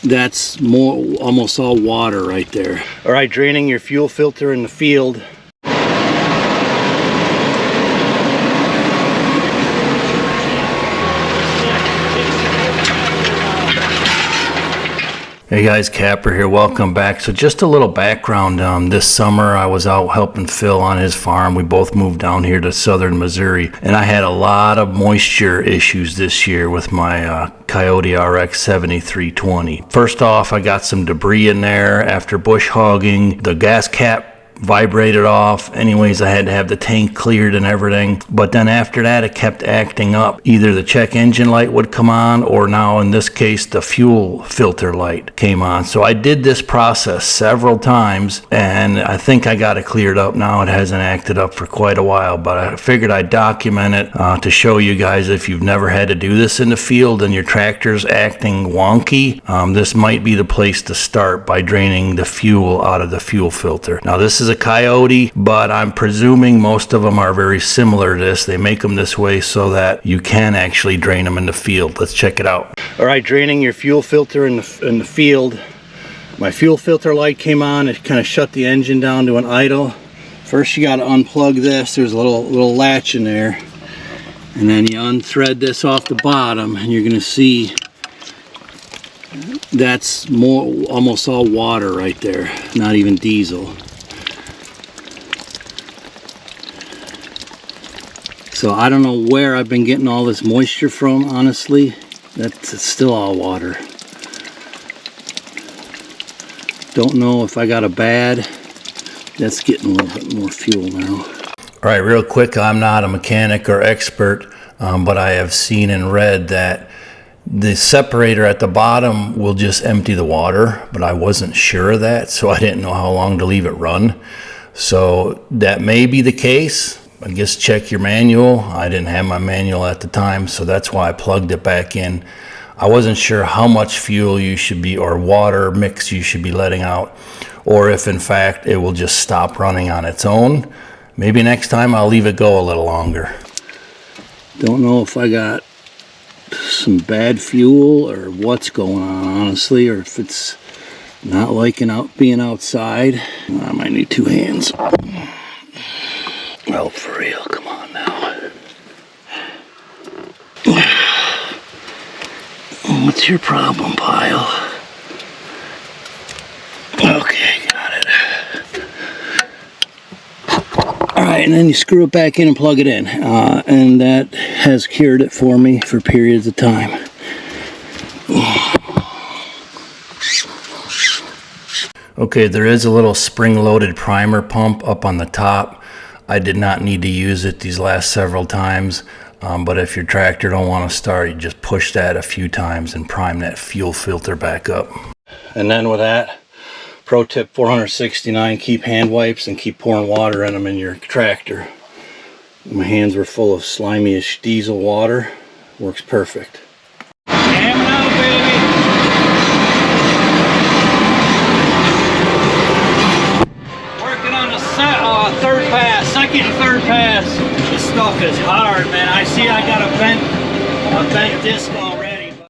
That's almost all water right there. All right, draining your fuel filter in the field. Hey guys, Capper here, welcome back. So just a little background, this summer I was out helping Phil on his farm. We both moved down here to southern Missouri, and I had a lot of moisture issues this year with my KIOTI RX7320. First off, I got some debris in there after bush hogging. The gas cap vibrated off. Anyways, I had to have the tank cleared and everything. But then after that, it kept acting up. Either the check engine light would come on, or now in this case, the fuel filter light came on. So I did this process several times, and I think I got it cleared up now. It hasn't acted up for quite a while, but I figured I'd document it to show you guys if you've never had to do this in the field and your tractor's acting wonky. This might be the place to start, by draining the fuel out of the fuel filter. Now this is a KIOTI, but I'm presuming most of them are very similar to this. They make them this way so that you can actually drain them in the field. Let's check it out. All right, draining your fuel filter in the field. My fuel filter light came on. It kind of shut the engine down to an idle. First you got to unplug this. There's a little latch in there, and then you unthread this off the bottom, and you're going to see that's almost all water right there, not even diesel. So I don't know where I've been getting all this moisture from, honestly. That's still all water. Don't know if I got a bad. That's getting a little bit more fuel now. All right, real quick, I'm not a mechanic or expert, but I have seen and read that the separator at the bottom will just empty the water, but I wasn't sure of that, so I didn't know how long to leave it run. So that may be the case. I guess check your manual. I didn't have my manual at the time, so that's why I plugged it back in. I wasn't sure how much fuel you should be, or water mix you should be letting out, or if in fact it will just stop running on its own. Maybe next time I'll leave it go a little longer. Don't know if I got some bad fuel or what's going on, honestly, or if it's not liking being outside. I might need two hands. Well, for real, come on now. What's your problem, pile? Okay, got it. Alright, and then you screw it back in and plug it in. And that has cured it for me for periods of time. Okay, there is a little spring-loaded primer pump up on the top. I did not need to use it these last several times, but if your tractor don't want to start, you just push that a few times and prime that fuel filter back up. And then with that, pro tip 469, keep hand wipes and keep pouring water in them in your tractor. My hands were full of slimy-ish diesel water. Works perfect. Hammer out, baby! Working on the third pass, second and third pass. This stuff is hard, man. I see I got a bent disc